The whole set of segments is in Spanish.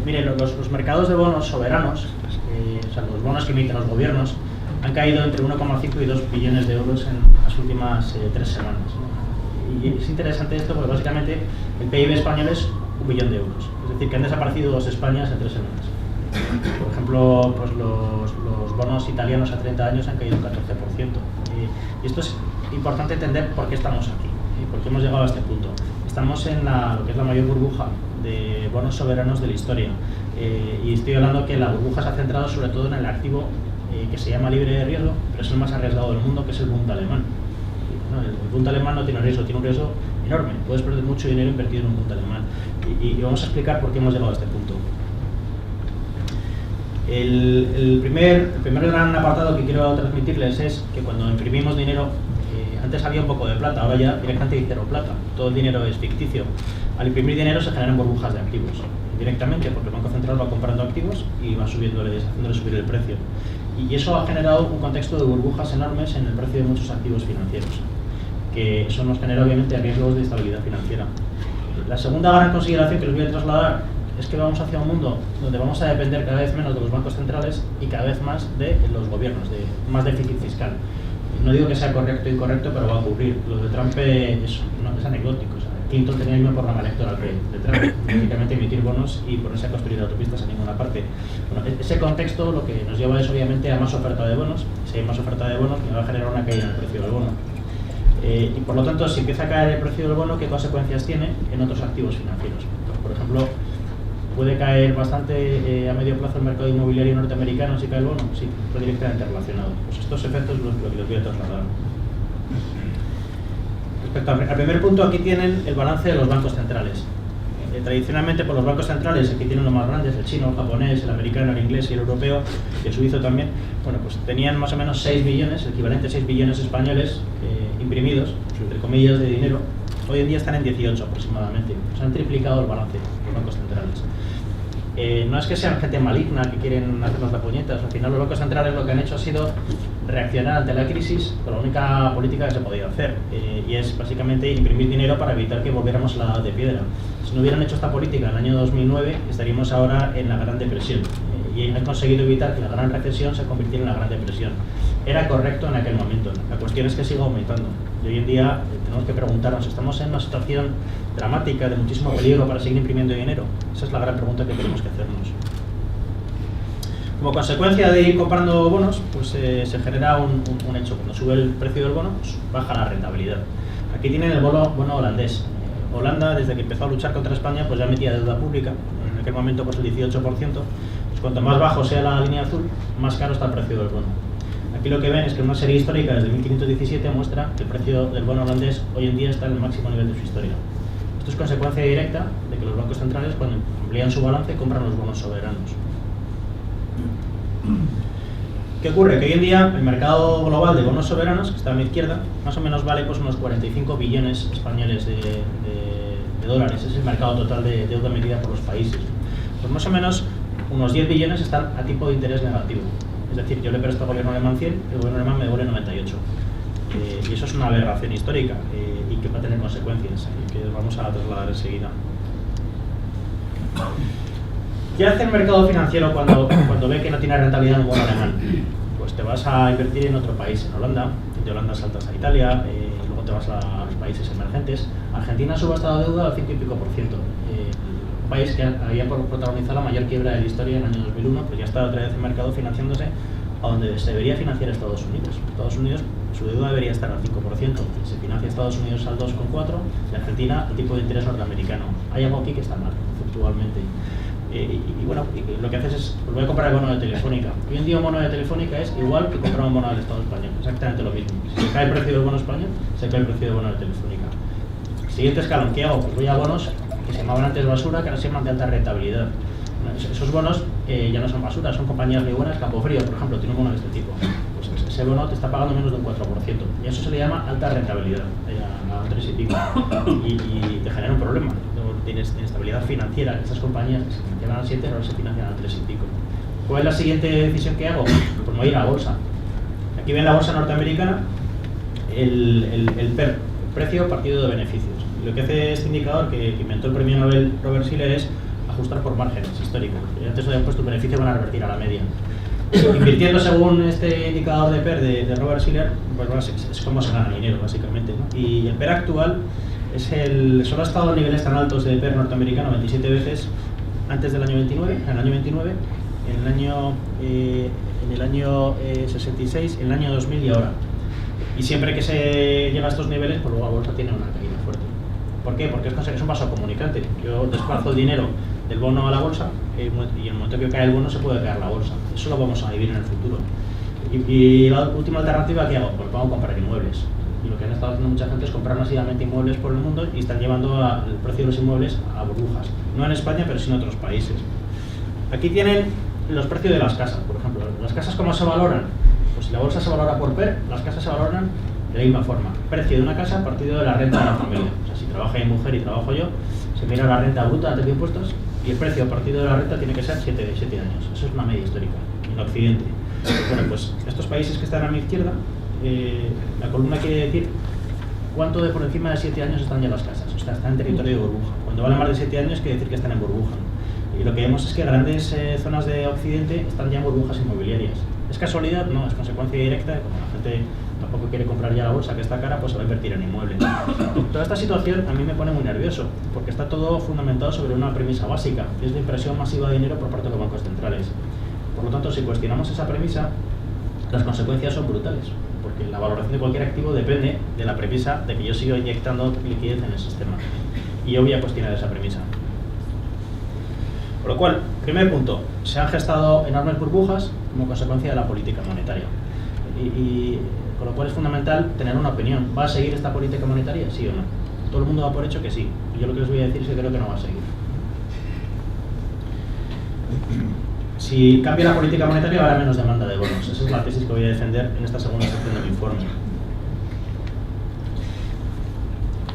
Mire, los mercados de bonos soberanos, o sea, los bonos que emiten los gobiernos, han caído entre 1,5 y 2 billones de euros en las últimas 3 semanas. Y es interesante esto porque básicamente el PIB español es 1 billón de euros. Es decir, que han desaparecido 2 Españas en 3 semanas. Por ejemplo, pues los bonos italianos a 30 años han caído un 14%. Y esto es importante entender por qué estamos aquí y por qué hemos llegado a este punto. Estamos en lo que es la mayor burbuja de bonos soberanos de la historia. Y estoy hablando que la burbuja se ha centrado sobre todo en el activo que se llama libre de riesgo, pero es el más arriesgado del mundo, que es el Bund alemán. ¿No? El Bund alemán no tiene riesgo, tiene un riesgo enorme. Puedes perder mucho dinero invertido en un Bund alemán. Y vamos a explicar por qué hemos llegado a este punto. El primer gran apartado que quiero transmitirles es que cuando imprimimos dinero, antes había un poco de plata, ahora ya directamente hay cero plata. Todo el dinero es ficticio. Al imprimir dinero se generan burbujas de activos, directamente, porque el Banco Central va comprando activos y va haciéndole subir el precio. Y eso ha generado un contexto de burbujas enormes en el precio de muchos activos financieros, que eso nos genera obviamente riesgos de estabilidad financiera. La segunda gran consideración que les voy a trasladar es que vamos hacia un mundo donde vamos a depender cada vez menos de los bancos centrales y cada vez más de los gobiernos, de más déficit fiscal. No digo que sea correcto o incorrecto, pero va a ocurrir. Lo de Trump es anecdótico. O sea, Clinton tenía el mismo programa electoral de Trump, básicamente emitir bonos y ponerse a construir autopistas en ninguna parte. Bueno, ese contexto lo que nos lleva es obviamente a más oferta de bonos. Si hay más oferta de bonos, me va a generar una caída en el precio del bono. Y por lo tanto, si empieza a caer el precio del bono, ¿qué consecuencias tiene en otros activos financieros? Pues, por ejemplo, ¿puede caer bastante a medio plazo el mercado inmobiliario norteamericano si cae el bono? Sí, está directamente relacionado. Pues estos efectos son los que les voy a trasladar. Respecto al primer punto, aquí tienen el balance de los bancos centrales. Tradicionalmente, por los bancos centrales, aquí tienen los más grandes, el chino, el japonés, el americano, el inglés y el europeo, y el suizo también, bueno, pues tenían más o menos 6 billones, el equivalente a 6 billones españoles imprimidos, entre comillas, de dinero. Hoy en día están en 18 aproximadamente. Se han triplicado el balance de los bancos centrales. No es que sean gente maligna que quieren hacernos la puñeta. Al final los bancos centrales lo que han hecho ha sido reaccionar ante la crisis con la única política que se podía hacer, y es básicamente imprimir dinero para evitar que volviéramos a la edad de piedra. Si no hubieran hecho esta política en el año 2009, estaríamos ahora en la Gran Depresión, y han conseguido evitar que la Gran Recesión se convirtiera en la Gran Depresión. Era correcto en aquel momento. La cuestión es que sigue aumentando. Y hoy en día tenemos que preguntarnos, ¿estamos en una situación dramática de muchísimo peligro para seguir imprimiendo dinero? Esa es la gran pregunta que tenemos que hacernos. Como consecuencia de ir comprando bonos, pues se genera un hecho. Cuando sube el precio del bono, pues baja la rentabilidad. Aquí tienen el bono holandés. Holanda, desde que empezó a luchar contra España, pues ya metía deuda pública. En aquel momento, pues el 18%. Pues cuanto más bajo sea la línea azul, más caro está el precio del bono. Aquí lo que ven es que una serie histórica desde 1517 muestra que el precio del bono holandés hoy en día está en el máximo nivel de su historia. Esto es consecuencia directa de que los bancos centrales, cuando amplían su balance, compran los bonos soberanos. ¿Qué ocurre? Que hoy en día el mercado global de bonos soberanos, que está a mi izquierda, más o menos vale pues unos 45 billones españoles de dólares. Es el mercado total de deuda medida por los países. Pues más o menos unos 10 billones están a tipo de interés negativo. Es decir, yo le presto al gobierno alemán 100, el gobierno alemán me devuelve 98. Y eso es una aberración histórica y que va a tener consecuencias, que vamos a trasladar enseguida. ¿Qué hace el mercado financiero cuando ve que no tiene rentabilidad un bono alemán? Pues te vas a invertir en otro país, en Holanda, de Holanda saltas a Italia, luego te vas a los países emergentes. Argentina ha subastado deuda al 5 y pico %. Un país que había protagonizado la mayor quiebra de la historia en el año 2001, pues ya está otra vez el mercado financiándose a donde se debería financiar Estados Unidos. Estados Unidos, su deuda debería estar al 5%, se financia Estados Unidos al 2,4% y Argentina al tipo de interés norteamericano. Hay algo aquí que está mal, conceptualmente. Y bueno, lo que haces es, pues voy a comprar el bono de Telefónica. Hoy en día un bono de Telefónica es igual que comprar un bono del Estado español, exactamente lo mismo. Si se cae el precio del bono español, se cae el precio del bono de Telefónica. Siguiente escalón, ¿qué hago? Pues voy a bonos que se llamaban antes basura, que ahora se llaman de alta rentabilidad. Esos bonos ya no son basura, son compañías muy buenas. Campofrío, por ejemplo, tiene un bono de este tipo. Pues ese bono te está pagando menos de un 4%. Y eso se le llama alta rentabilidad, a 3 y pico. Y te genera un problema. Tienes inestabilidad financiera. Esas compañías que se financiaban al 7, ahora se financian al 3 y pico. ¿Cuál es la siguiente decisión que hago? Pues me voy a ir a la bolsa. Aquí ven la bolsa norteamericana, el PER, el precio partido de beneficios. Lo que hace este indicador que inventó el premio Nobel Robert Shiller es ajustar por márgenes históricos. Y antes o después tu beneficio van a revertir a la media. Invirtiendo según este indicador de PER de Robert Shiller, pues es como se gana dinero, básicamente, ¿no? Y el PER actual solo ha estado a niveles tan altos de PER norteamericano 27 veces antes del año 29, en el año 29, en el año 66, en el año 2000 y ahora. Y siempre que se llega a estos niveles, pues luego la bolsa tiene una caída fuerte. ¿Por qué? Porque es un paso comunicante. Yo desplazo el dinero del bono a la bolsa y en el momento que cae el bono se puede caer la bolsa. Eso lo vamos a vivir en el futuro. Y la última alternativa que hago, pues vamos a comprar inmuebles. Y lo que han estado haciendo mucha gente es comprar masivamente inmuebles por el mundo y están llevando el precio de los inmuebles a burbujas. No en España, pero sí en otros países. Aquí tienen los precios de las casas, por ejemplo. ¿Las casas cómo se valoran? Pues si la bolsa se valora por PER, las casas se valoran de la misma forma. Precio de una casa partido de la renta de la familia. O sea, si trabaja mi mujer y trabajo yo, se mira la renta bruta antes de impuestos y el precio partido de la renta tiene que ser 7 años. Eso es una media histórica en Occidente. Bueno, pues estos países que están a mi izquierda, la columna quiere decir cuánto de por encima de 7 años están ya las casas. O sea, están en territorio de burbuja. Cuando valen más de 7 años quiere decir que están en burbuja. Y lo que vemos es que grandes zonas de Occidente están ya en burbujas inmobiliarias. ¿Es casualidad? No, es consecuencia directa. Como la gente tampoco quiere comprar ya la bolsa que está cara, pues se va a invertir en inmuebles. Toda esta situación a mí me pone muy nervioso, porque está todo fundamentado sobre una premisa básica, que es la impresión masiva de dinero por parte de los bancos centrales. Por lo tanto, si cuestionamos esa premisa, las consecuencias son brutales, porque la valoración de cualquier activo depende de la premisa de que yo sigo inyectando liquidez en el sistema. Y yo voy a cuestionar esa premisa. Por lo cual, primer punto, se han gestado enormes burbujas como consecuencia de la política monetaria. Y con lo cual es fundamental tener una opinión. ¿Va a seguir esta política monetaria? ¿Sí o no? Todo el mundo da por hecho que sí. Y yo lo que les voy a decir es que creo que no va a seguir. Si cambia la política monetaria, va a haber menos demanda de bonos. Esa es la tesis que voy a defender en esta segunda sección de mi informe.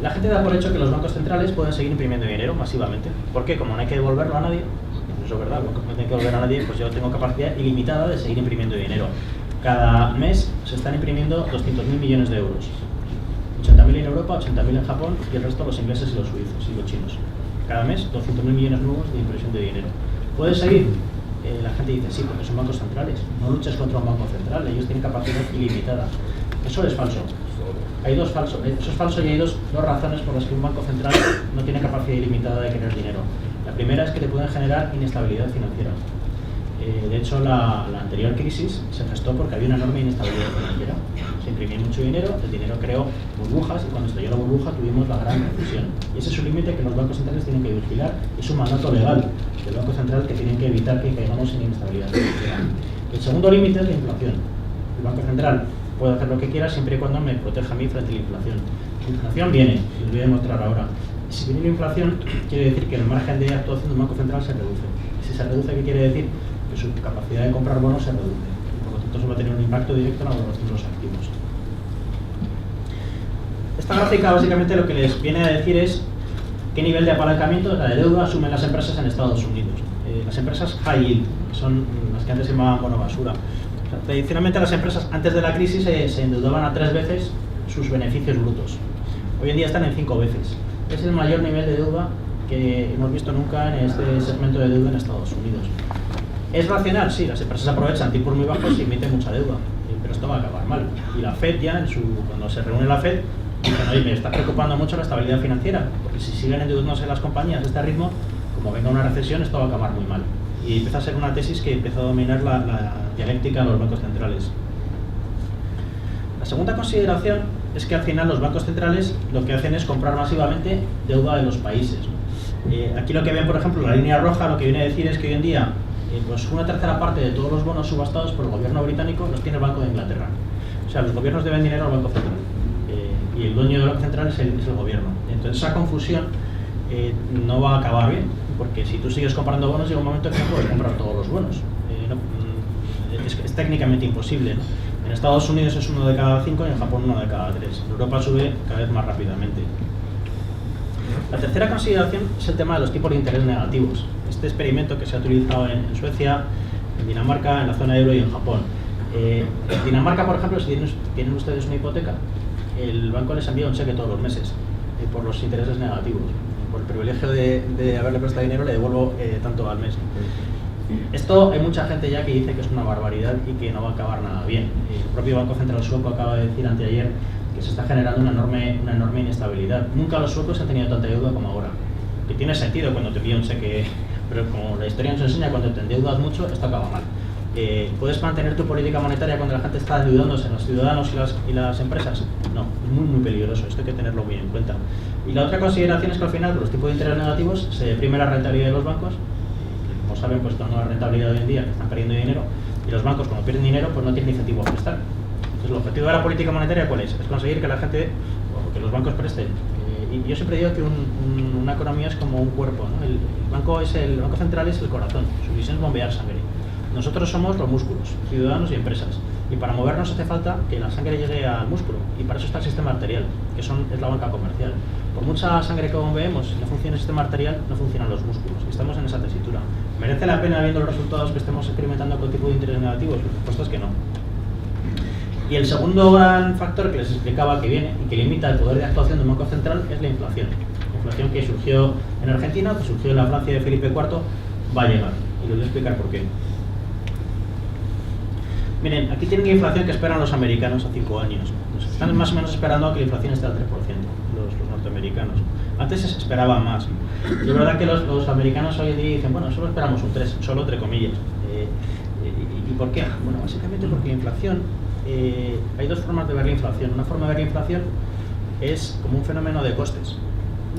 La gente da por hecho que los bancos centrales pueden seguir imprimiendo dinero masivamente. ¿Por qué? Como no hay que devolverlo a nadie, pues eso es verdad, no tiene que devolver a nadie, pues yo tengo capacidad ilimitada de seguir imprimiendo dinero. Cada mes se están imprimiendo 200.000 millones de euros. 80.000 en Europa, 80.000 en Japón y el resto los ingleses y los suizos y los chinos. Cada mes 200.000 millones nuevos de impresión de dinero. ¿Puede seguir? La gente dice, sí, porque son bancos centrales. No luches contra un banco central, ellos tienen capacidad ilimitada. Eso es falso. Hay dos falsos. Eso es falso y hay dos razones por las que un banco central no tiene capacidad ilimitada de crear dinero. La primera es que te pueden generar inestabilidad financiera. De hecho, la anterior crisis se gestó porque había una enorme inestabilidad financiera. Se imprimía mucho dinero, el dinero creó burbujas y cuando estalló la burbuja tuvimos la gran recesión. Y ese es un límite que los bancos centrales tienen que vigilar. Es un mandato legal del Banco Central que tienen que evitar que caigamos en inestabilidad financiera. El segundo límite es la inflación. El Banco Central puede hacer lo que quiera siempre y cuando me proteja a mí frente a la inflación. La inflación viene, y lo voy a demostrar ahora. Si viene la inflación, quiere decir que el margen de actuación del Banco Central se reduce. Y si se reduce, ¿qué quiere decir? Que su capacidad de comprar bonos se reduce. Y por lo tanto, eso va a tener un impacto directo en la valoración de los activos. Esta gráfica básicamente lo que les viene a decir es qué nivel de apalancamiento de la deuda asumen las empresas en Estados Unidos. Las empresas high yield, son las que antes se llamaban bono basura. O sea, tradicionalmente las empresas antes de la crisis se endeudaban a 3 veces sus beneficios brutos. Hoy en día están en 5 veces. Es el mayor nivel de deuda que hemos visto nunca en este segmento de deuda en Estados Unidos. ¿Es racional? Sí, las empresas aprovechan tipos muy bajos y emiten mucha deuda, pero esto va a acabar mal. Y la FED ya, cuando se reúne la FED, dicen, oye, me está preocupando mucho la estabilidad financiera, porque si siguen endeudándose las compañías a este ritmo, como venga una recesión, esto va a acabar muy mal. Y empieza a ser una tesis que empieza a dominar la dialéctica de los bancos centrales. La segunda consideración es que al final los bancos centrales lo que hacen es comprar masivamente deuda de los países. Aquí lo que ven, por ejemplo, la línea roja, lo que viene a decir es que hoy en día pues una tercera parte de todos los bonos subastados por el gobierno británico los tiene el Banco de Inglaterra. O sea, los gobiernos deben dinero al Banco Central. Y el dueño del Banco Central es el gobierno. Entonces esa confusión no va a acabar bien, porque si tú sigues comprando bonos llega un momento en que no puedes comprar todos los bonos. Es técnicamente imposible, ¿no? En Estados Unidos es 1 de cada 5 y en Japón 1 de cada 3. En Europa sube cada vez más rápidamente. La tercera consideración es el tema de los tipos de interés negativos. Este experimento que se ha utilizado en Suecia, en Dinamarca, en la zona euro y en Japón. En Dinamarca, por ejemplo, si tienen ustedes una hipoteca, el banco les envía un cheque todos los meses por los intereses negativos. por el privilegio de haberle prestado dinero, le devuelvo tanto al mes. Esto hay mucha gente ya que dice que es una barbaridad y que no va a acabar nada bien. El propio Banco Central Sueco acaba de decir anteayer que se está generando una enorme inestabilidad. Nunca los suecos han tenido tanta deuda como ahora. Que tiene sentido cuando te pide un cheque, pero como la historia nos enseña, cuando te endeudas mucho, esto acaba mal. ¿Puedes mantener tu política monetaria cuando la gente está endeudándose, los ciudadanos y las empresas? No, es muy peligroso, esto hay que tenerlo muy en cuenta. Y la otra consideración es que al final, con los tipos de interés negativos, se deprime la rentabilidad de los bancos, que como saben, pues con la rentabilidad de hoy en día, que están perdiendo dinero, y los bancos, como pierden dinero, pues no tienen incentivo a prestar. Entonces, el objetivo de la política monetaria, ¿cuál es? Es conseguir que la gente, o que los bancos presten. Y yo siempre digo que una economía es como un cuerpo, ¿no? El Banco Central es el corazón, su misión es bombear sangre. Nosotros somos los músculos, ciudadanos y empresas. Y para movernos hace falta que la sangre llegue al músculo. Y para eso está el sistema arterial, que es la banca comercial. Por mucha sangre que bombeemos, si no funciona el sistema arterial, no funcionan los músculos. Y estamos en esa tesitura. ¿Merece la pena, viendo los resultados que estemos experimentando con tipo de interés negativos? La respuesta es que no. Y el segundo gran factor que les explicaba que viene y que limita el poder de actuación del Banco Central es la inflación. La inflación que surgió en Argentina, que surgió en la Francia de Felipe IV, va a llegar. Y les voy a explicar por qué. Miren, aquí tienen la inflación que esperan los americanos a 5 años. Pues están más o menos esperando que la inflación esté al 3%, los norteamericanos. Antes se esperaba más. Y es verdad que los americanos hoy en día dicen, bueno, solo esperamos un 3, solo entre comillas. ¿Y por qué? Bueno, básicamente porque la inflación, hay dos formas de ver la inflación. Una forma de ver la inflación es como un fenómeno de costes.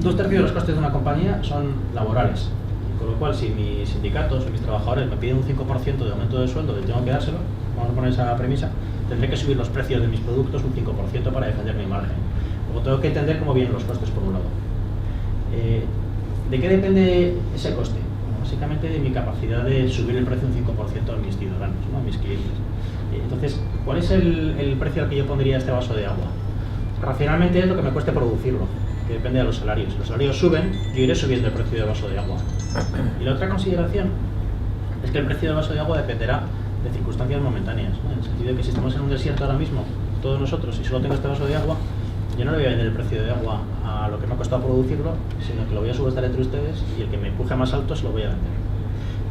2/3 de los costes de una compañía son laborales. Con lo cual, si mis sindicatos o mis trabajadores me piden un 5% de aumento de sueldo y tengo que dárselo, vamos a poner esa premisa, tendré que subir los precios de mis productos un 5% para defender mi margen. Luego tengo que entender cómo vienen los costes por un lado. ¿De qué depende ese coste? Bueno, básicamente de mi capacidad de subir el precio un 5% a mis ciudadanos, ¿no? A mis clientes. Entonces, ¿cuál es el precio al que yo pondría este vaso de agua? Racionalmente es lo que me cueste producirlo, que depende de los salarios. Si los salarios suben, yo iré subiendo el precio del vaso de agua. Y la otra consideración es que el precio del vaso de agua dependerá de circunstancias momentáneas, ¿no? En el sentido de que si estamos en un desierto ahora mismo, todos nosotros, y solo tengo este vaso de agua, yo no le voy a vender el precio de agua a lo que me ha costado producirlo, sino que lo voy a subestar entre ustedes y el que me empuje más alto se lo voy a vender.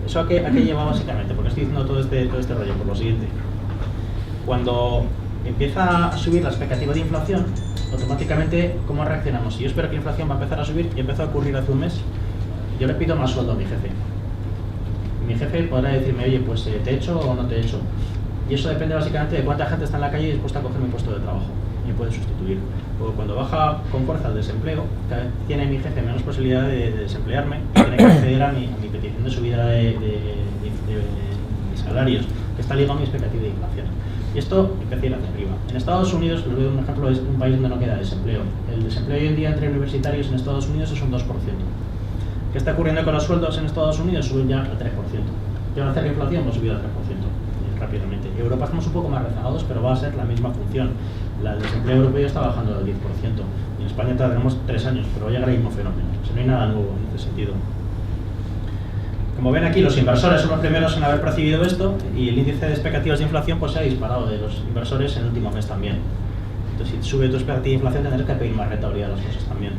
¿Eso a qué lleva básicamente? Porque estoy diciendo todo este rollo por lo siguiente. Cuando empieza a subir la expectativa de inflación, automáticamente, ¿cómo reaccionamos? Si yo espero que la inflación va a empezar a subir y empezó a ocurrir hace un mes, yo le pido más sueldo a mi jefe. Mi jefe podrá decirme, oye, pues ¿te echo o no te echo? Y eso depende básicamente de cuánta gente está en la calle dispuesta a coger mi puesto de trabajo y me puede sustituir. O cuando baja con fuerza el desempleo, tiene mi jefe menos posibilidad de desemplearme y tiene que acceder a mi petición de subida de mis salarios, que está ligado a mi expectativa de inflación. Y esto empieza a ir hacia arriba. En Estados Unidos, les doy un ejemplo, es un país donde no queda desempleo. El desempleo hoy en día entre universitarios en Estados Unidos es un 2%. ¿Qué está ocurriendo con los sueldos en Estados Unidos? Suben ya al 3%. ¿Qué va a hacer la inflación? Va a subir al 3% rápidamente. En Europa estamos un poco más rezagados, pero va a ser la misma función. El desempleo europeo está bajando al 10%. Y en España tardamos 3 años, pero va a llegar el mismo fenómeno. O sea, no hay nada nuevo en este sentido. Como ven aquí, los inversores son los primeros en haber percibido esto y el índice de expectativas de inflación pues se ha disparado de los inversores en el último mes también. Entonces, si sube tu expectativa de inflación, tendrás que pedir más rentabilidad a las cosas también.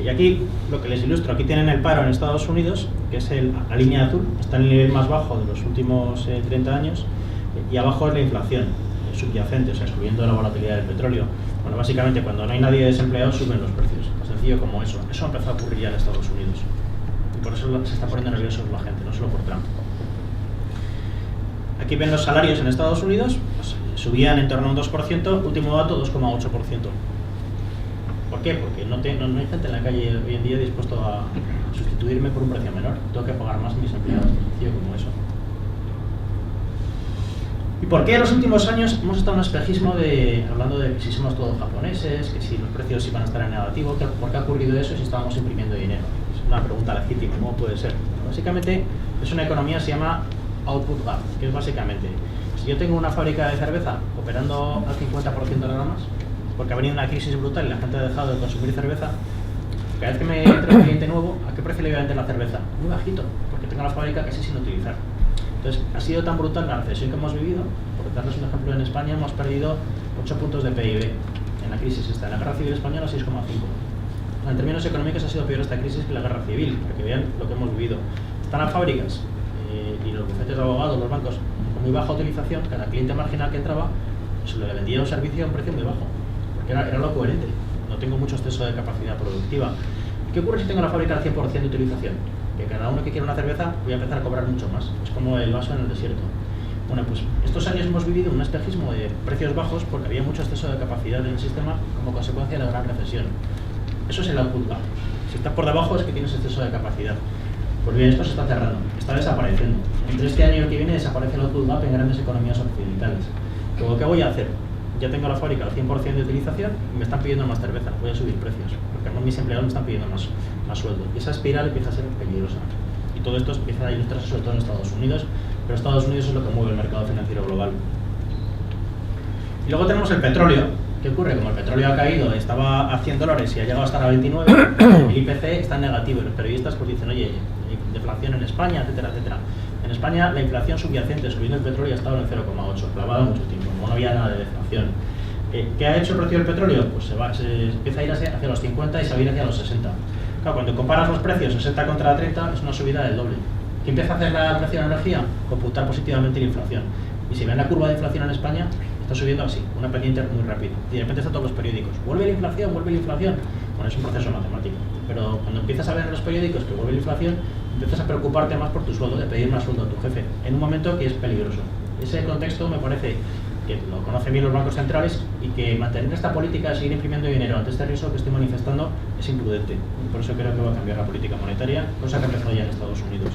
Y aquí, lo que les ilustro, aquí tienen el paro en Estados Unidos, que es la línea azul, está en el nivel más bajo de los últimos 30 años, y abajo es la inflación subyacente, o sea, excluyendo la volatilidad del petróleo. Bueno, básicamente, cuando no hay nadie desempleado, suben los precios. Tan sencillo como eso. Eso empezó a ocurrir ya en Estados Unidos. Y por eso se está poniendo nervioso la gente, no solo por Trump. Aquí ven los salarios en Estados Unidos, pues, subían en torno a un 2%, último dato 2,8%. ¿Por qué? Porque no hay gente en la calle hoy en día dispuesto a sustituirme por un precio menor. Tengo que pagar más a mis empleados, tan sencillo como eso. ¿Y por qué en los últimos años hemos estado en un espejismo hablando de que si somos todos japoneses, que si los precios iban a estar en negativo? ¿Por qué ha ocurrido eso si estábamos imprimiendo dinero? Es una pregunta legítima, ¿cómo puede ser? Básicamente es una economía que se llama output gap, que es básicamente, si yo tengo una fábrica de cerveza operando al 50% nada más, porque ha venido una crisis brutal y la gente ha dejado de consumir cerveza, cada vez que me entra un cliente nuevo, ¿a qué precio le voy a vender la cerveza? Muy bajito, porque tengo la fábrica casi sin utilizar. Entonces, ha sido tan brutal la recesión que hemos vivido, por darles un ejemplo, en España hemos perdido 8 puntos de PIB en la crisis esta, en la guerra civil española 6,5. en términos económicos ha sido peor esta crisis que la guerra civil, para que vean lo que hemos vivido. Están las fábricas y los bufetes de abogados, los bancos, con muy baja utilización, cada cliente marginal que entraba, se le vendía un servicio a un precio muy bajo, porque era lo coherente. No tengo mucho exceso de capacidad productiva. ¿Qué ocurre si tengo la fábrica al 100% de utilización? Que cada uno que quiera una cerveza voy a empezar a cobrar mucho más. Es como el vaso en el desierto. Bueno, pues estos años hemos vivido un espejismo de precios bajos porque había mucho exceso de capacidad en el sistema como consecuencia de la gran recesión. Eso es el output gap. Si estás por debajo es que tienes exceso de capacidad. Pues bien, esto se está cerrando, está desapareciendo. Entre este año y el que viene desaparece el output gap en grandes economías occidentales. Luego, ¿qué voy a hacer? Ya tengo la fábrica al 100% de utilización y me están pidiendo más cerveza, voy a subir precios, porque mis empleados me están pidiendo más sueldo. Y esa espiral empieza a ser peligrosa. Y todo esto empieza a ilustrarse sobre todo en Estados Unidos, pero Estados Unidos es lo que mueve el mercado financiero global. Y luego tenemos el petróleo. ¿Qué ocurre? Como el petróleo ha caído, estaba a $100 y ha llegado a estar a 29, el IPC está en negativo y los periodistas pues dicen, oye, deflación en España, etcétera, etcétera. En España la inflación subyacente subiendo el petróleo ha estado en el 0,8, clavada mucho tiempo, no había nada de deflación. ¿Qué ha hecho el precio del petróleo? Pues se empieza a ir hacia los 50 y se va a ir hacia los 60. Claro, cuando comparas los precios 60 contra 30 es una subida del doble. ¿Qué empieza a hacer el precio de la energía? Computar positivamente la inflación. Y si ven la curva de inflación en España, está subiendo así, una pendiente muy rápida. Y de repente están todos los periódicos, vuelve la inflación, vuelve la inflación. Bueno, es un proceso matemático. Pero cuando empiezas a ver en los periódicos que vuelve la inflación, empiezas a preocuparte más por tu sueldo, de pedir más sueldo a tu jefe, en un momento que es peligroso. Ese contexto me parece que lo conocen bien los bancos centrales y que mantener esta política de seguir imprimiendo dinero ante este riesgo que estoy manifestando es imprudente. Y por eso creo que va a cambiar la política monetaria, cosa que ha empezado ya en Estados Unidos.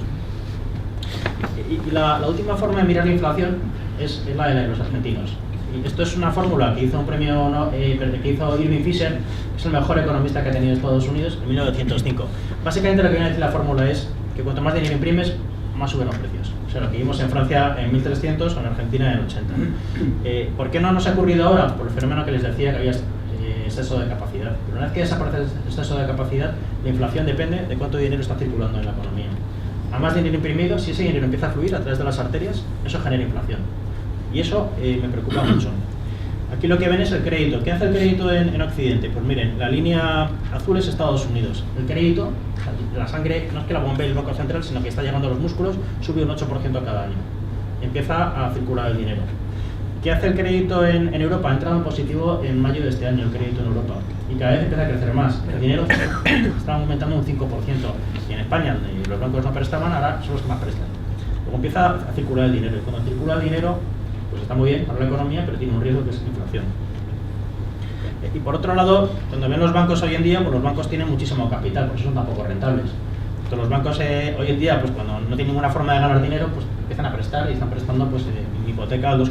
Y la última forma de mirar la inflación es la de los argentinos. Y esto es una fórmula que hizo un premio que hizo Irving Fisher, que es el mejor economista que ha tenido Estados Unidos, en 1905. Básicamente lo que viene a decir la fórmula es que cuanto más dinero imprimes, más suben los precios. O sea, lo que vimos en Francia en 1300 o en Argentina en 80. ¿Por qué no nos ha ocurrido ahora? Por el fenómeno que les decía, que había exceso de capacidad. Pero una vez que desaparece el exceso de capacidad, la inflación depende de cuánto dinero está circulando en la economía. A más dinero imprimido, si ese dinero empieza a fluir a través de las arterias, eso genera inflación. Y eso me preocupa mucho. Aquí lo que ven es el crédito. ¿Qué hace el crédito en Occidente? Pues miren, la línea azul es Estados Unidos. El crédito, la sangre, no es que la bombee el Banco Central, sino que está llegando a los músculos, sube un 8% cada año. Empieza a circular el dinero. ¿Qué hace el crédito en Europa? Ha entrado en positivo en mayo de este año el crédito en Europa. Y cada vez empieza a crecer más. El dinero está aumentando un 5%. Y en España, donde los bancos no prestaban, ahora son los que más prestan. Luego empieza a circular el dinero. Y cuando circula el dinero, pues está muy bien para la economía, pero tiene un riesgo que es la inflación. Y por otro lado, cuando ven los bancos hoy en día, pues los bancos tienen muchísimo capital, por eso son tan poco rentables. Entonces los bancos hoy en día, pues cuando no tienen ninguna forma de ganar dinero, pues empiezan a prestar y están prestando pues en hipoteca al 2,25%.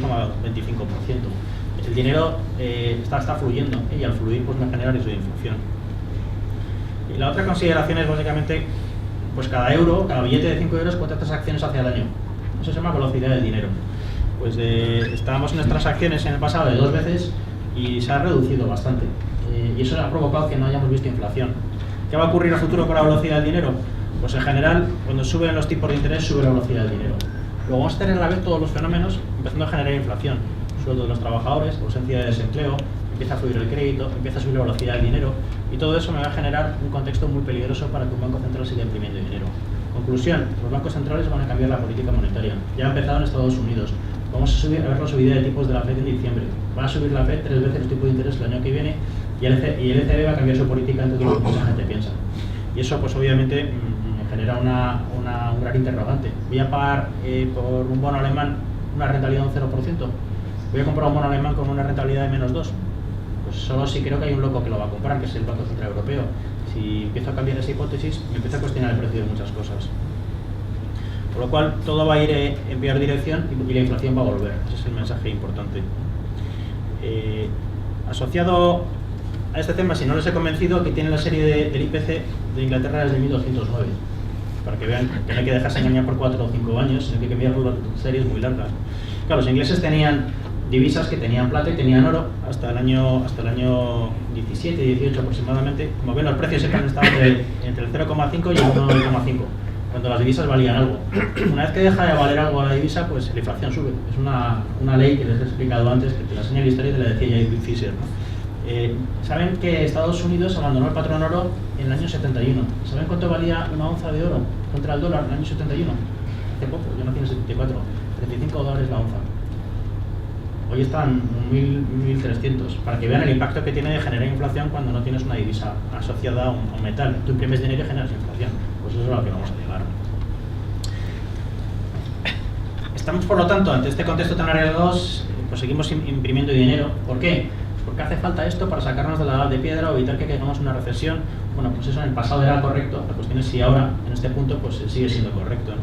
El dinero está fluyendo y al fluir pues me genera riesgo de inflación. Y la otra consideración es básicamente, pues cada euro, cada billete de 5 euros, ¿cuántas transacciones hace al año? Eso se llama velocidad del dinero. Pues estábamos en las transacciones en el pasado de 2 veces y se ha reducido bastante. Y eso ha provocado que no hayamos visto inflación. ¿Qué va a ocurrir en el futuro con la velocidad del dinero? Pues en general, cuando suben los tipos de interés, sube la velocidad del dinero. Luego vamos a tener a la vez todos los fenómenos empezando a generar inflación. Sueldo de los trabajadores, ausencia de desempleo, empieza a fluir el crédito, empieza a subir la velocidad del dinero y todo eso me va a generar un contexto muy peligroso para que un banco central siga imprimiendo dinero. Conclusión, los bancos centrales van a cambiar la política monetaria. Ya ha empezado en Estados Unidos. Vamos a ver la subida de tipos de la FED en diciembre. Va a subir la FED 3 veces el tipo de interés el año que viene y el ECB va a cambiar su política antes de lo que mucha gente piensa. Y eso pues obviamente me genera un gran interrogante. ¿Voy a pagar por un bono alemán una rentabilidad de un 0%? ¿Voy a comprar un bono alemán con una rentabilidad de -2%? Pues solo si creo que hay un loco que lo va a comprar, que es el Banco Central Europeo. Si empiezo a cambiar esa hipótesis, me empiezo a cuestionar el precio de muchas cosas. Por lo cual, todo va a ir en peor dirección y la inflación va a volver. Ese es el mensaje importante. Asociado a este tema, si no les he convencido, aquí tienen la serie del IPC de Inglaterra desde 1209. Para que vean que no hay que dejarse engañar por 4 o 5 años, sino que hay que mirar series muy largas. Claro, los ingleses tenían divisas que tenían plata y tenían oro hasta el año 17, 18 aproximadamente. Como ven, los precios siempre han estado entre el 0,5 y el 1,5. Cuando las divisas valían algo. Una vez que deja de valer algo la divisa, pues la inflación sube. Es una ley que les he explicado antes, que te la enseña la historia y te la decía ya Irving Fisher, ¿no? Saben que Estados Unidos abandonó el patrón oro en el año 71. ¿Saben cuánto valía una onza de oro contra el dólar en el año 71? Hace poco, yo nací en el 74, $35 la onza. Hoy están 1.300, para que vean el impacto que tiene de generar inflación cuando no tienes una divisa asociada a un metal. Tú imprimes dinero y generas inflación. Pues eso es a lo que vamos a llegar. Estamos, por lo tanto, ante este contexto tan arriesgado, pues seguimos imprimiendo dinero. ¿Por qué? Pues porque hace falta esto para sacarnos de la edad de piedra o evitar que caigamos en una recesión. Bueno, pues eso en el pasado era correcto. La cuestión es si ahora, en este punto, pues sigue siendo correcto, ¿no?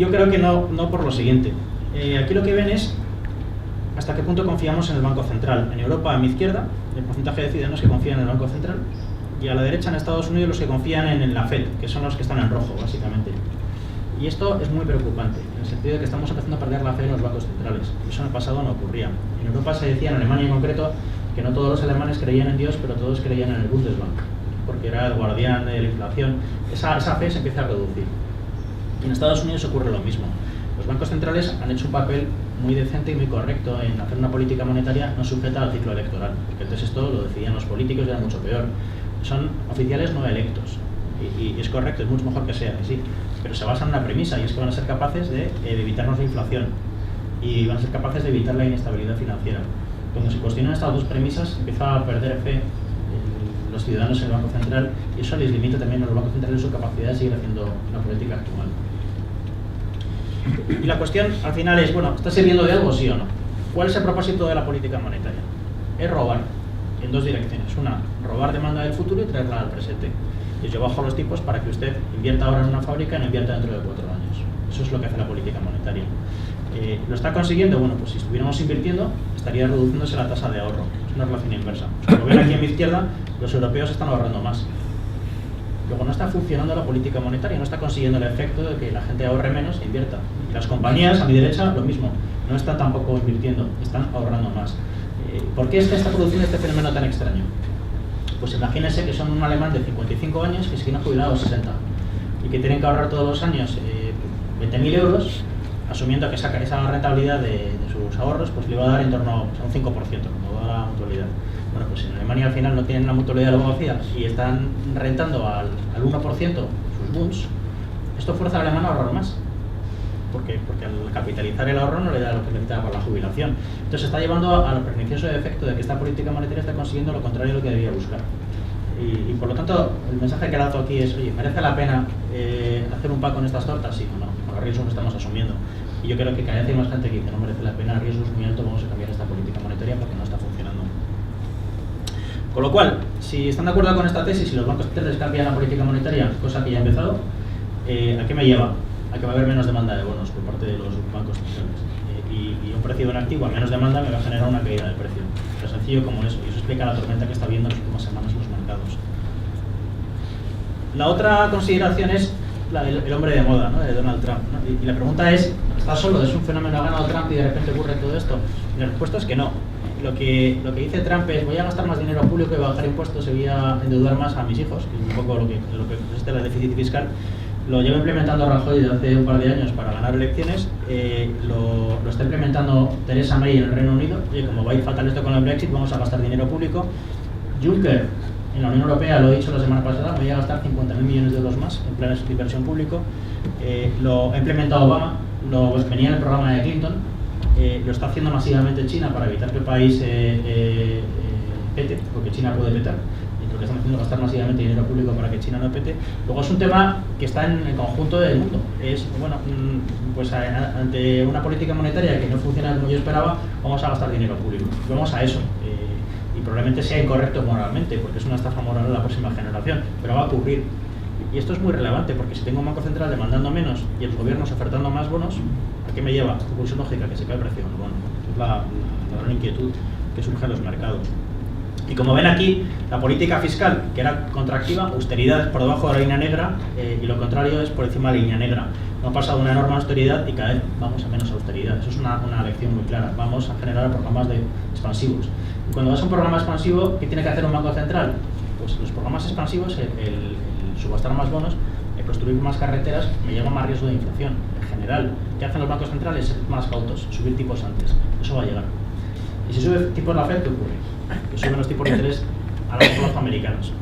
Yo creo que no por lo siguiente. Aquí lo que ven es hasta qué punto confiamos en el Banco Central. En Europa, a mi izquierda, el porcentaje de ciudadanos que confían en el Banco Central, y a la derecha, en Estados Unidos, los que confían en la Fed, que son los que están en rojo, básicamente. Y esto es muy preocupante, en el sentido de que estamos empezando a perder la fe en los bancos centrales. Eso en el pasado no ocurría. En Europa se decía, en Alemania en concreto, que no todos los alemanes creían en Dios, pero todos creían en el Bundesbank, porque era el guardián de la inflación. Esa fe se empieza a reducir. Y en Estados Unidos ocurre lo mismo. Los bancos centrales han hecho un papel muy decente y muy correcto en hacer una política monetaria no sujeta al ciclo electoral, porque entonces esto lo decidían los políticos y era mucho peor. Son oficiales no electos, y es correcto, es mucho mejor que sea, sí, pero se basa en una premisa, y es que van a ser capaces de evitarnos la inflación y van a ser capaces de evitar la inestabilidad financiera. Cuando se cuestionan estas dos premisas, empieza a perder fe los ciudadanos en el Banco Central, y eso les limita también a los bancos centrales su capacidad de seguir haciendo la política actual. Y la cuestión al final es, bueno, ¿está sirviendo de algo, sí o no? ¿Cuál es el propósito de la política monetaria? Es robar en dos direcciones. Una, robar demanda del futuro y traerla al presente. Y yo bajo los tipos para que usted invierta ahora en una fábrica y no invierta dentro de 4 años. Eso es lo que hace la política monetaria. ¿Lo está consiguiendo? Bueno, pues si estuviéramos invirtiendo, estaría reduciéndose la tasa de ahorro. Es una relación inversa. Como ven aquí a mi izquierda, los europeos están ahorrando más. Luego no está funcionando la política monetaria, no está consiguiendo el efecto de que la gente ahorre menos e invierta. Y las compañías, a mi derecha, lo mismo. No están tampoco invirtiendo, están ahorrando más. ¿Por qué está produciendo este fenómeno tan extraño? Pues imagínense que son un alemán de 55 años que se quiere jubilar a los 60 y que tienen que ahorrar todos los años 20.000 euros, asumiendo que esa rentabilidad de sus ahorros pues le va a dar en torno a un 5%, como da la mutualidad. Bueno, pues en Alemania al final no tienen la mutualidad de la abogacía y están rentando al 1% sus Bunds. Esto fuerza al alemán a ahorrar más. Porque al capitalizar el ahorro no le da lo que necesita para la jubilación. Entonces está llevando al pernicioso efecto de que esta política monetaria está consiguiendo lo contrario de lo que debía buscar. Y por lo tanto, el mensaje que lanzo aquí es, oye, ¿merece la pena hacer un pack con estas tortas? Sí o no, con los riesgos que estamos asumiendo. Y yo creo que cada vez hay más gente que dice, no merece la pena, riesgos muy altos, vamos a cambiar esta política monetaria porque no está funcionando. Con lo cual, si están de acuerdo con esta tesis, si los bancos centrales cambian la política monetaria, cosa que ya ha empezado, ¿a qué me lleva? A que va a haber menos demanda de bonos por parte de los bancos centrales. Y un precio de un activo a menos demanda me va a generar una caída del precio. Tan sencillo como eso. Y eso explica la tormenta que está viendo en las últimas semanas en los mercados. La otra consideración es la del hombre de moda, ¿no? De Donald Trump, ¿no? Y la pregunta es, ¿está solo? ¿Es un fenómeno? ¿Ha ganado Trump y de repente ocurre todo esto? Y la respuesta es que no. Lo que dice Trump es, voy a gastar más dinero público y voy a bajar impuestos y voy a endeudar más a mis hijos, que es un poco lo que consiste el déficit fiscal. Lo lleva implementando Rajoy desde hace un par de años para ganar elecciones, lo está implementando Theresa May en el Reino Unido. Oye, como va a ir fatal esto con el Brexit, vamos a gastar dinero público. Juncker en la Unión Europea, lo he dicho la semana pasada, voy a gastar 50.000 millones de euros más en planes de inversión público. Lo ha implementado Obama, venía en el programa de Clinton, lo está haciendo masivamente China para evitar que el país pete, porque China puede petar. Lo que están haciendo es gastar masivamente dinero público para que China no pete. Luego es un tema que está en el conjunto del mundo. Es, bueno, pues ante una política monetaria que no funciona como yo esperaba, vamos a gastar dinero público. Vamos a eso. Y probablemente sea incorrecto moralmente, porque es una estafa moral a la próxima generación, pero va a ocurrir. Y esto es muy relevante, porque si tengo un banco central demandando menos y los gobiernos ofertando más bonos, ¿a qué me lleva? Conclusión lógica, que se cae el precio del bono. Es la gran inquietud que surge en los mercados. Y como ven aquí, la política fiscal, que era contractiva, austeridad es por debajo de la línea negra, y lo contrario es por encima de la línea negra. No ha pasado una enorme austeridad y cada vez vamos a menos austeridad. Eso es una lección muy clara. Vamos a generar programas expansivos. Y cuando vas a un programa expansivo, ¿qué tiene que hacer un banco central? Pues los programas expansivos, el subastar más bonos, el construir más carreteras, me lleva más riesgo de inflación. En general, ¿qué hacen los bancos centrales? Ser más cautos, subir tipos antes. Eso va a llegar. Y si sube tipos la Fed, ¿qué ocurre? Que suben los tipos de interés a largo plazo americanos.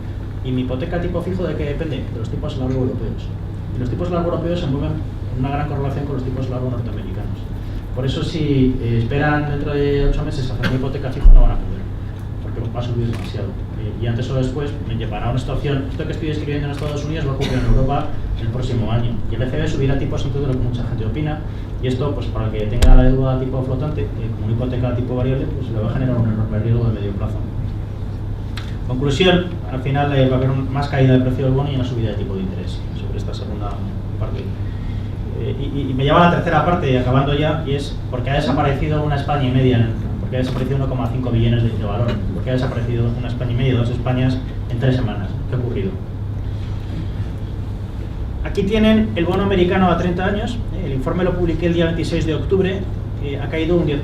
¿Y mi hipoteca tipo fijo de qué depende? De los tipos a largo europeos. Y los tipos a largo europeos se mueven en una gran correlación con los tipos a largo norteamericanos. Por eso si esperan dentro de 8 meses hacer una hipoteca fija no van a poder, porque va a subir demasiado. Y antes o después me llevará a una situación, esto que estoy escribiendo en Estados Unidos va a ocurrir en Europa el próximo año. Y el ECB subirá tipos antes de lo que mucha gente opina, y esto, pues para el que tenga la deuda tipo flotante, como una hipoteca tipo variable, pues le va a generar un enorme riesgo de medio plazo. Conclusión, al final va a haber más caída de precio del bono y una subida de tipo de interés sobre esta segunda parte. Y me lleva a la tercera parte, acabando ya, y es porque ha desaparecido una España y media, porque ha desaparecido 1,5 billones de valor, porque ha desaparecido una España y media, 2 Españas en 3 semanas. ¿Qué ha ocurrido? Aquí tienen el bono americano a 30 años, el informe lo publiqué el día 26 de octubre, ha caído un 10%.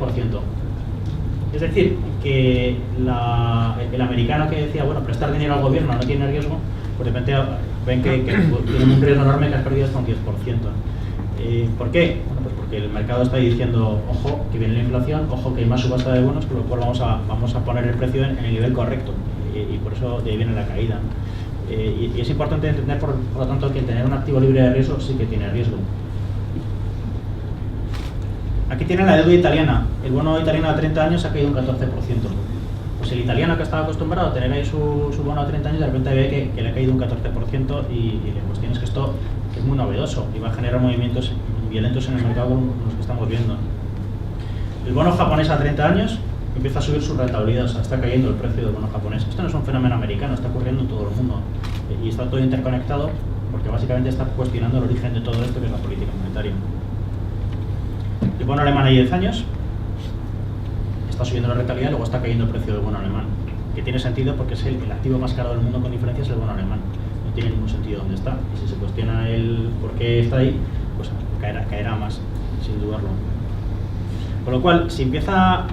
Es decir, que el americano que decía, bueno, prestar dinero al gobierno no tiene riesgo, pues de repente ven que tienen un riesgo enorme que has perdido hasta un 10%. ¿Por qué? Bueno, pues porque el mercado está diciendo, ojo, que viene la inflación, ojo, que hay más subasta de bonos, por lo cual vamos a poner el precio en el nivel correcto, y por eso de ahí viene la caída. Y es importante entender, por lo tanto, que tener un activo libre de riesgo sí que tiene riesgo. Aquí tienen la deuda italiana. El bono italiano a 30 años ha caído un 14%. Pues el italiano que estaba acostumbrado a tener ahí su bono a 30 años, de repente ve que le ha caído un 14% y la cuestión es que esto es muy novedoso y va a generar movimientos violentos en el mercado como los que estamos viendo. El bono japonés a 30 años empieza a subir su rentabilidad, o sea, está cayendo el precio del bono japonés. Esto no es un fenómeno americano, está ocurriendo en todo el mundo y está todo interconectado porque básicamente está cuestionando el origen de todo esto, que es la política monetaria. El bono alemán a 10 años está subiendo la rentabilidad y luego está cayendo el precio del bono alemán, que tiene sentido porque es el activo más caro del mundo con diferencia, es el bono alemán. No tiene ningún sentido dónde está, y si se cuestiona el por qué está ahí, pues caerá más, sin dudarlo. Con lo cual, si empieza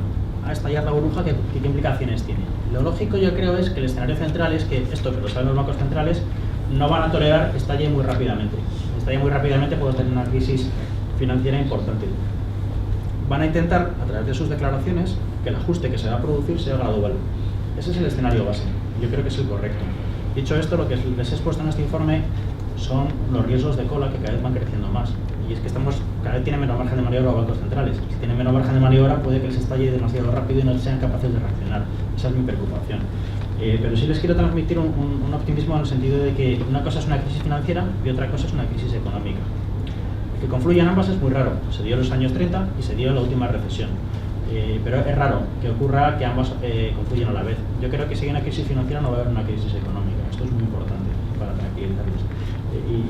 a estallar la burbuja, ¿qué implicaciones tiene? Lo lógico, yo creo, es que el escenario central es que esto, que lo saben los bancos centrales, no van a tolerar que estalle muy rápidamente. Si estalle muy rápidamente, puede tener una crisis financiera importante. Van a intentar, a través de sus declaraciones, que el ajuste que se va a producir sea gradual. Ese es el escenario base. Yo creo que es el correcto. Dicho esto, lo que les he expuesto en este informe son los riesgos de cola que cada vez van creciendo más. Y es que cada vez tienen menos margen de maniobra los bancos centrales. Si tienen menos margen de maniobra, puede que les estalle demasiado rápido y no sean capaces de reaccionar. Esa es mi preocupación. Pero sí les quiero transmitir un optimismo en el sentido de que una cosa es una crisis financiera y otra cosa es una crisis económica. Que confluyan ambas es muy raro. Se dio en los años 30 y se dio en la última recesión. Pero es raro que ocurra que ambas confluyan a la vez. Yo creo que si hay una crisis financiera no va a haber una crisis económica. Esto es muy importante para tranquilizarlos.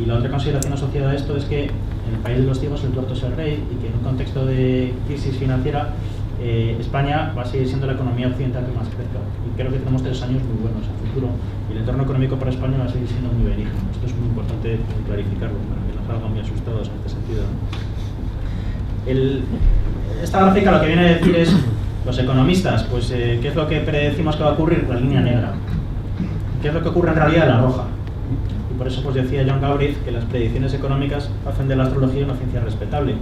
Y la otra consideración asociada a esto es que en el país de los ciegos el tuerto es el rey, y que en un contexto de crisis financiera España va a seguir siendo la economía occidental que más crezca. Y creo que tenemos 3 años muy buenos a futuro. Y el entorno económico para España va a seguir siendo muy benigno. Esto es muy importante clarificarlo para que no salgan muy asustados en este sentido. Esta gráfica lo que viene a decir es, los economistas, pues ¿qué es lo que predecimos que va a ocurrir? La línea negra. ¿Qué es lo que ocurre en realidad? La roja. Y por eso pues decía John Galbraith que las predicciones económicas hacen de la astrología una ciencia respetable,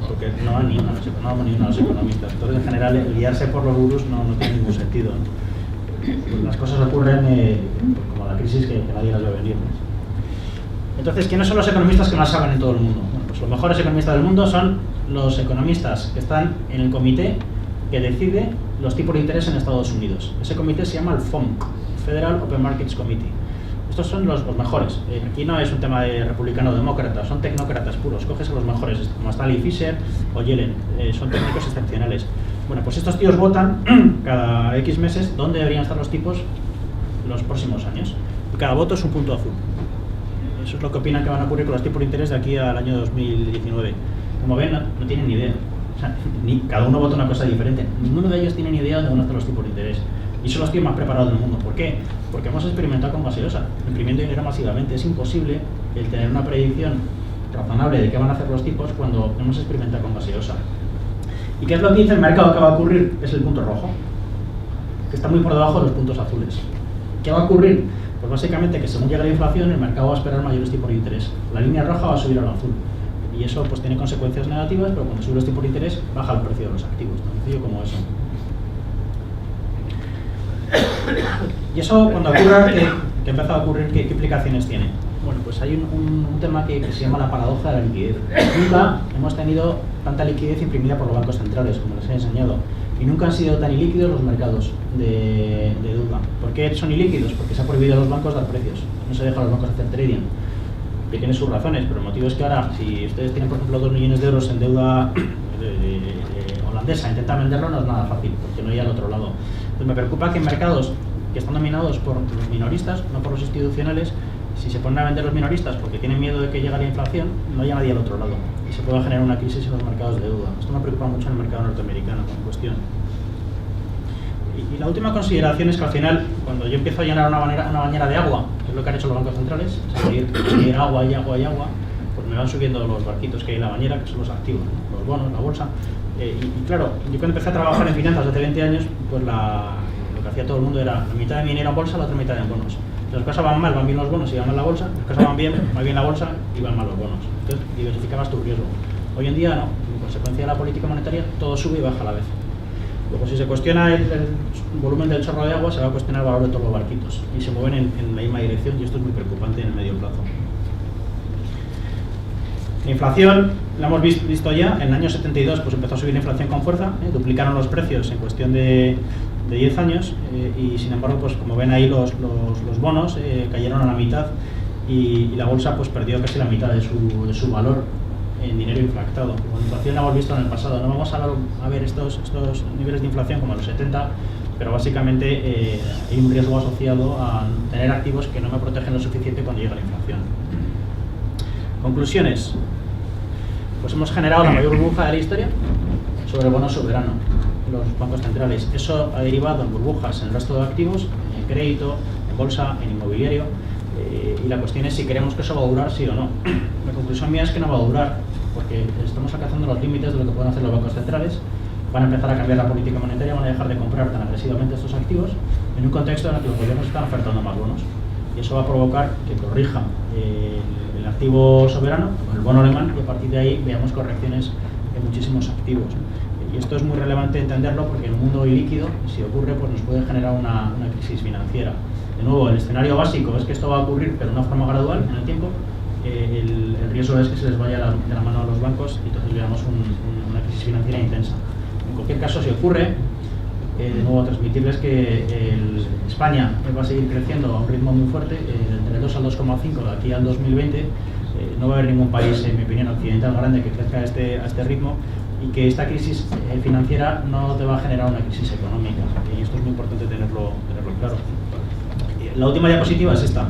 porque no van ni una, no ni uno los economistas. Entonces, en general, el guiarse por los gurús no tiene ningún sentido. Pues las cosas ocurren como la crisis que nadie las ve venir. Entonces, ¿quiénes son los economistas que más saben en todo el mundo? Bueno, pues los mejores economistas del mundo son los economistas que están en el comité que decide los tipos de interés en Estados Unidos. Ese comité se llama el FOMC, Federal Open Markets Committee. Estos son los mejores. Aquí no es un tema de republicano o demócrata, son tecnócratas puros. Coges a los mejores, como Stanley Fischer o Yellen. Son técnicos excepcionales. Bueno, pues estos tíos votan cada X meses dónde deberían estar los tipos los próximos años. Y cada voto es un punto azul. Eso es lo que opinan que van a ocurrir con los tipos de interés de aquí al año 2019. Como ven, no tienen ni idea. O sea, cada uno vota una cosa diferente. Ninguno de ellos tiene ni idea de dónde están los tipos de interés. Y son los tíos más preparados del mundo. ¿Por qué? Porque hemos experimentado con gaseosa, imprimiendo dinero masivamente. Es imposible el tener una predicción razonable de qué van a hacer los tipos cuando hemos experimentado con gaseosa. ¿Y qué es lo que dice el mercado que va a ocurrir? Es el punto rojo, que está muy por debajo de los puntos azules. ¿Qué va a ocurrir? Pues básicamente que según llega la inflación, el mercado va a esperar mayores tipos de interés. La línea roja va a subir al azul. Y eso pues tiene consecuencias negativas, pero cuando sube los tipos de interés, baja el precio de los activos. Tan sencillo como eso. Y eso, cuando ocurra, que empezó a ocurrir, ¿qué implicaciones tiene? Bueno, pues hay un tema que se llama la paradoja de la liquidez. Nunca hemos tenido tanta liquidez imprimida por los bancos centrales, como les he enseñado, y nunca han sido tan ilíquidos los mercados de deuda. ¿Por qué son ilíquidos? Porque se ha prohibido a los bancos dar precios, no se deja a los bancos hacer trading, que tiene sus razones, pero el motivo es que ahora, si ustedes tienen, por ejemplo, 2 millones de euros en deuda holandesa, intentar venderlo no es nada fácil, porque no hay al otro lado. Entonces me preocupa que en mercados que están dominados por los minoristas, no por los institucionales, si se ponen a vender los minoristas porque tienen miedo de que llegue la inflación, no haya nadie al otro lado y se pueda generar una crisis en los mercados de deuda. Esto me preocupa mucho en el mercado norteamericano en cuestión. Y la última consideración es que al final, cuando yo empiezo a llenar una bañera de agua, que es lo que han hecho los bancos centrales, seguir agua y agua y agua, pues me van subiendo los barquitos que hay en la bañera, que son los activos, ¿no? Los bonos, la bolsa. Y claro, yo cuando empecé a trabajar en finanzas hace 20 años, pues lo que hacía todo el mundo era la mitad de mi dinero en bolsa, la otra mitad en bonos. Si las cosas van mal, van bien los bonos y van mal la bolsa. Si las cosas van bien la bolsa y van mal los bonos. Entonces diversificabas tu riesgo. Hoy en día no, en consecuencia de la política monetaria todo sube y baja a la vez. Luego si se cuestiona el volumen del chorro de agua, se va a cuestionar el valor de todos los barquitos y se mueven en la misma dirección, y esto es muy preocupante en el medio plazo. La inflación, la hemos visto ya, en el año 72 pues empezó a subir la inflación con fuerza, duplicaron los precios en cuestión de 10 años y sin embargo, pues como ven ahí los bonos cayeron a la mitad y la bolsa pues perdió casi la mitad de su valor en dinero infractado. La inflación la hemos visto en el pasado, no vamos a ver estos niveles de inflación como en los 70, pero básicamente hay un riesgo asociado a tener activos que no me protegen lo suficiente cuando llega la inflación. Conclusiones. Pues hemos generado la mayor burbuja de la historia sobre el bono soberano, los bancos centrales. Eso ha derivado en burbujas en el resto de activos, en crédito, en bolsa, en inmobiliario, y la cuestión es si queremos que eso va a durar, sí o no. La conclusión mía es que no va a durar, porque estamos alcanzando los límites de lo que pueden hacer los bancos centrales. Van a empezar a cambiar la política monetaria, van a dejar de comprar tan agresivamente estos activos en un contexto en el que los gobiernos están ofertando más bonos, y eso va a provocar que corrija el activo soberano, el bono alemán, y a partir de ahí veamos correcciones en muchísimos activos. Y esto es muy relevante entenderlo porque en un mundo ilíquido, si ocurre, pues nos puede generar una crisis financiera. De nuevo, el escenario básico es que esto va a ocurrir, pero de una forma gradual en el tiempo. El riesgo es que se les vaya de la mano a los bancos y entonces veamos una crisis financiera intensa. En cualquier caso, si ocurre, de nuevo transmitirles que España va a seguir creciendo a un ritmo muy fuerte, entre el 2 al 2,5 de aquí al 2020. No va a haber ningún país, en mi opinión, occidental grande que crezca a este ritmo, y que esta crisis financiera no te va a generar una crisis económica, y esto es muy importante tenerlo claro. La última diapositiva es esta,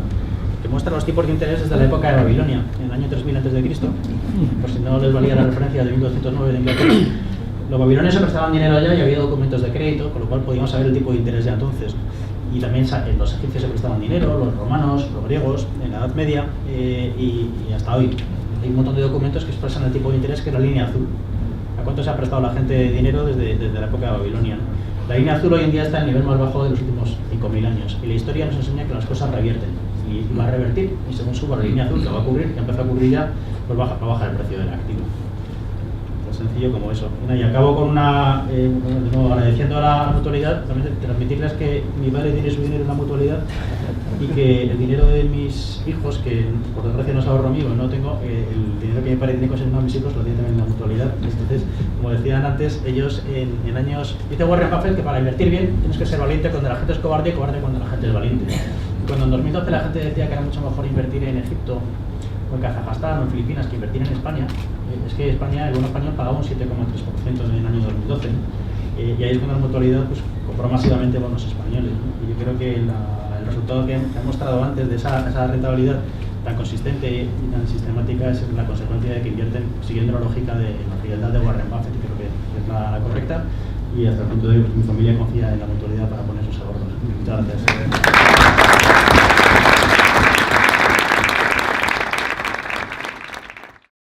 que muestra los tipos de interés desde la época de Babilonia, en el año 3000 a.C., por si no les valía la referencia de 1209 de Inglaterra. Los babilonios se prestaban dinero allá y había documentos de crédito, con lo cual podíamos saber el tipo de interés de entonces. Y también los egipcios se prestaban dinero, los romanos, los griegos, en la Edad Media y hasta hoy. Hay un montón de documentos que expresan el tipo de interés, que es la línea azul. ¿A cuánto se ha prestado la gente de dinero desde la época de Babilonia? La línea azul hoy en día está en el nivel más bajo de los últimos 5.000 años. Y la historia nos enseña que las cosas revierten. Y va a revertir, y según suba la línea azul, que va a ocurrir, que empieza a ocurrir ya, pues va a bajar el precio del activo. Tan sencillo como eso. Y acabo con de nuevo agradeciendo a la mutualidad, también transmitirles que mi padre tiene su dinero en la mutualidad y que el dinero de mis hijos, que por desgracia no es ahorro mío, no tengo, el dinero que mi padre tiene consignado a mis hijos lo tiene también en la mutualidad. Entonces, como decían antes, ellos en años... Dice Warren Buffett que para invertir bien tienes que ser valiente cuando la gente es cobarde y cobarde cuando la gente es valiente. Y cuando en 2012 la gente decía que era mucho mejor invertir en Egipto o en Kazajstán o en Filipinas que invertir en España, es que España, el bono español pagaba un 7,3% en el año 2012, y ahí es cuando la mutualidad pues, compró masivamente bonos españoles, ¿no? Y yo creo que el resultado que han mostrado antes de esa rentabilidad tan consistente y tan sistemática es la consecuencia de que invierten siguiendo la lógica de la frialdad de Warren Buffett, que creo que es la correcta, y hasta el punto de hoy pues, mi familia confía en la mutualidad para poner sus ahorros. Muchas gracias.